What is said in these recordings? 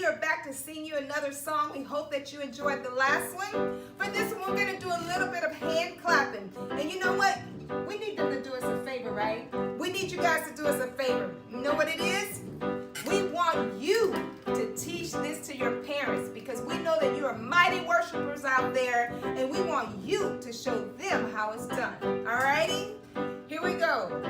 are back to sing you another song. We hope that you enjoyed the last one. For this one, we're going to do a little bit of hand clapping. And you know what? We need them to do us a favor, right? We need you guys to do us a favor. You know what it is? We want you to teach this to your parents because we know that you are mighty worshipers out there, and we want you to show them how it's done. Alrighty? Here we go.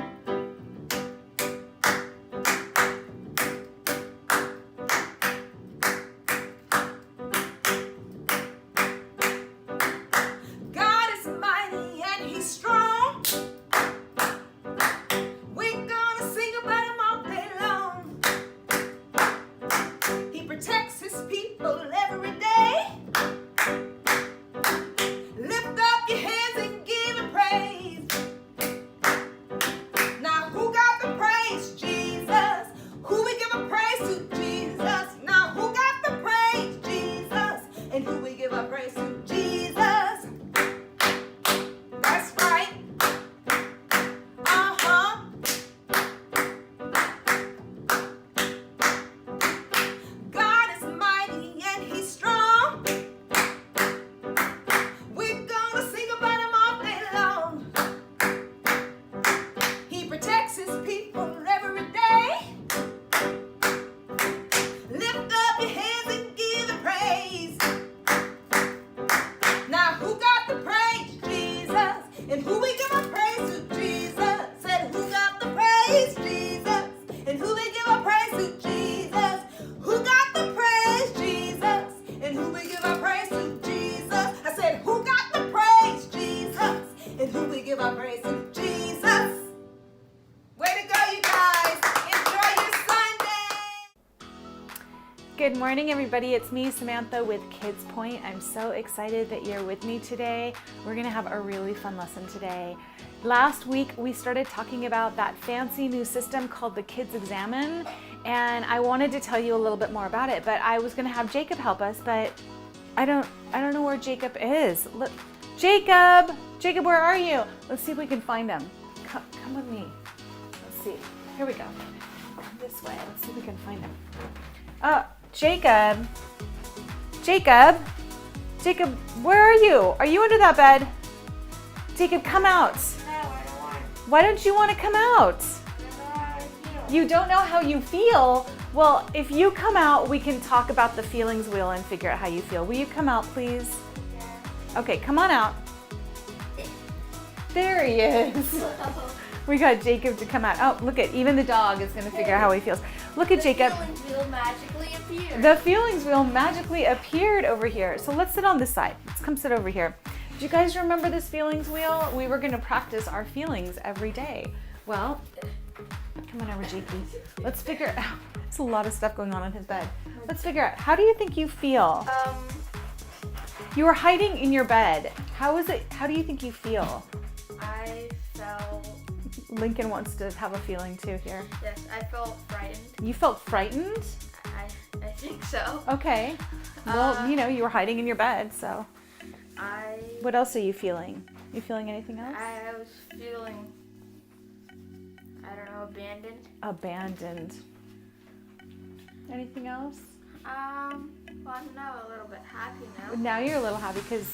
Good morning, everybody. It's me, Samantha, with Kids Point. I'm so excited that you're with me today. We're going to have a really fun lesson today. Last week, we started talking about that fancy new system called the Kids Examine, and I wanted to tell you a little bit more about it, but I was going to have Jacob help us, but I don't know where Jacob is. Look, Jacob, where are you? Let's see if we can find him. Come with me. Let's see. Here we go. This way. Let's see if we can find him. Jacob, where are you? Are you under that bed? Jacob, come out. No, I don't want. Why don't you want to come out? I don't know how I feel. You don't know how you feel? Well, if you come out, we can talk about the feelings wheel and figure out how you feel. Will you come out, please? Yeah. Okay, come on out. There he is. We got Jacob to come out. Oh, look at, even the dog is going to figure out how he feels. Look at Jacob. The feelings wheel magically appeared. The feelings wheel magically appeared over here. So let's sit on this side. Let's come sit over here. Do you guys remember this feelings wheel? We were going to practice our feelings every day. Well, come on over, Jakey. Let's figure out. There's a lot of stuff going on in his bed. Let's figure out. How do you think you feel? You were hiding in your bed. How is it? How do you think you feel? I felt. Lincoln wants to have a feeling too here. Yes, I felt frightened. You felt frightened? I think so. Okay. Well, you were hiding in your bed, so. What else are you feeling? You feeling anything else? I was feeling, I don't know, abandoned. Abandoned. Anything else? Well, I'm now a little bit happy now. Now you're a little happy because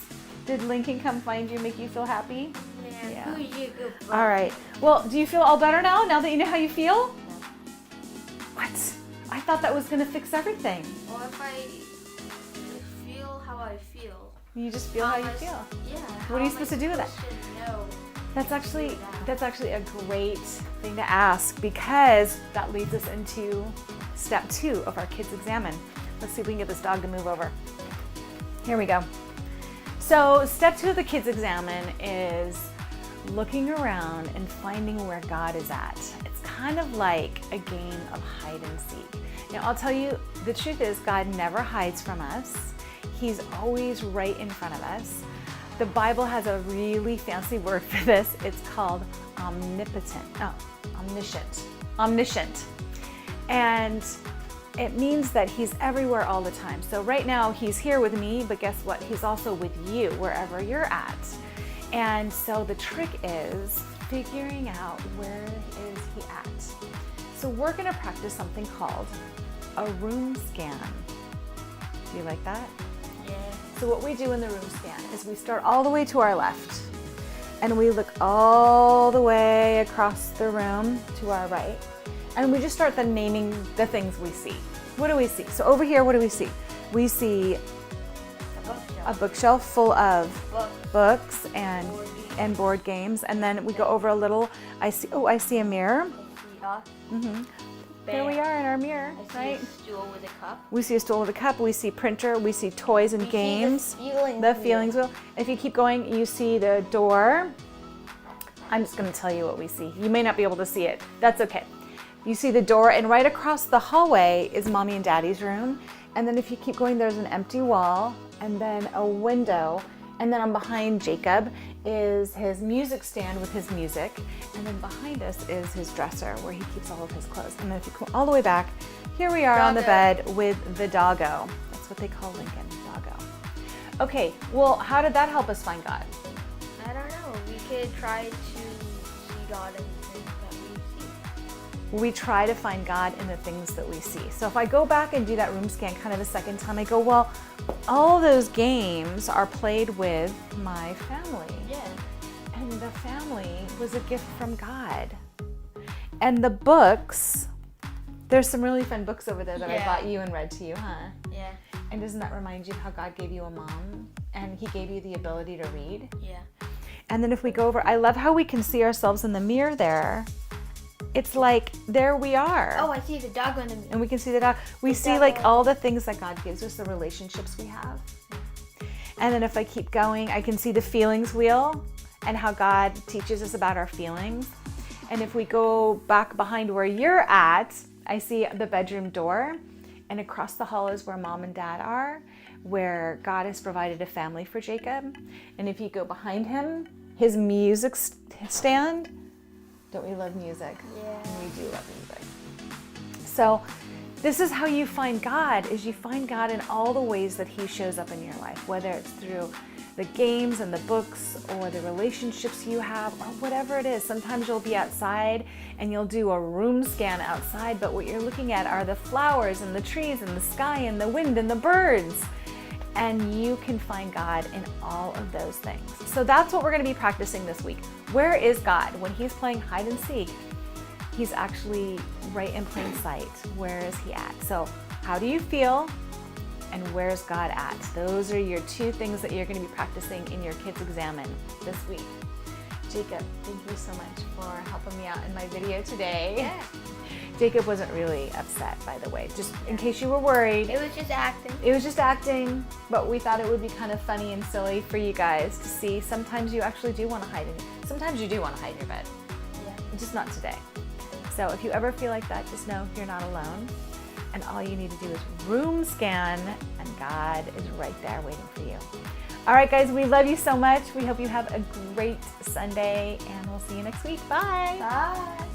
did Lincoln come find you, make you feel happy? Yeah. Who you good boy? All right. Well, do you feel all better now that you know how you feel? What? I thought that was going to fix everything. Well, if I feel how I feel. You just feel how you feel. Yeah. What are you supposed to do with that? That's actually a great thing to ask because that leads us into step 2 of our Kids Examine. Let's see if we can get this dog to move over. Here we go. So step 2 of the Kids Examine is looking around and finding where God is at. It's kind of like a game of hide and seek. Now I'll tell you, the truth is God never hides from us. He's always right in front of us. The Bible has a really fancy word for this. It's called omniscient. And it means that he's everywhere all the time. So right now he's here with me, but guess what? He's also with you wherever you're at. And so the trick is figuring out where is he at. So we're gonna practice something called a room scan. Do you like that? Yeah. So what we do in the room scan is we start all the way to our left and we look all the way across the room to our right and we just start naming the things we see. What do we see? So over here, what do we see? We see a bookshelf full of books and board games, and then we go over a little. I see a mirror. Here we are in our mirror, right? A stool with a cup. We see a stool with a cup. We see printer. We see toys and games. The feelings wheel. If you keep going, you see the door. I'm just going to tell you what we see. You may not be able to see it. That's okay. You see the door, and right across the hallway is Mommy and Daddy's room. And then if you keep going, there's an empty wall, and then a window, and then on behind Jacob is his music stand with his music, and then behind us is his dresser where he keeps all of his clothes. And then if you come all the way back, here we are on the bed with the doggo. That's what they call Lincoln, doggo. Okay, well, how did that help us find God? I don't know. We could try to see God in the things that we see. We try to find God in the things that we see. So if I go back and do that room scan kind of the second time, I go, well, all those games are played with my family. Yeah. And the family was a gift from God. And the books, there's some really fun books over there that I bought you and read to you, huh? Yeah. And doesn't that remind you of how God gave you a mom and he gave you the ability to read? Yeah. And then if we go over, I love how we can see ourselves in the mirror there. It's like, there we are. Oh, I see the dog on the mirror. And we can see the dog. We see like all the things that God gives us, the relationships we have. And then if I keep going, I can see the feelings wheel and how God teaches us about our feelings. And if we go back behind where you're at, I see the bedroom door. And across the hall is where Mom and Dad are, where God has provided a family for Jacob. And if you go behind him, his music stand. Don't we love music? Yeah. We do love music. So this is how you find God, is you find God in all the ways that he shows up in your life, whether it's through the games and the books or the relationships you have or whatever it is. Sometimes you'll be outside and you'll do a room scan outside, but what you're looking at are the flowers and the trees and the sky and the wind and the birds. And you can find God in all of those things. So that's what we're going to be practicing this week. Where is God? When he's playing hide and seek, he's actually right in plain sight. Where is he at? So how do you feel? And where's God at? Those are your two things that you're going to be practicing in your Kids Examine this week. Jacob, thank you so much for helping me out in my video today. Yeah. Jacob wasn't really upset, by the way, just in case you were worried. It was just acting. It was just acting, but we thought it would be kind of funny and silly for you guys to see. Sometimes you actually do want to hide sometimes you do want to hide in your bed. Yeah. Just not today. So if you ever feel like that, just know you're not alone. And all you need to do is room scan, and God is right there waiting for you. All right, guys, we love you so much. We hope you have a great Sunday, and we'll see you next week. Bye. Bye.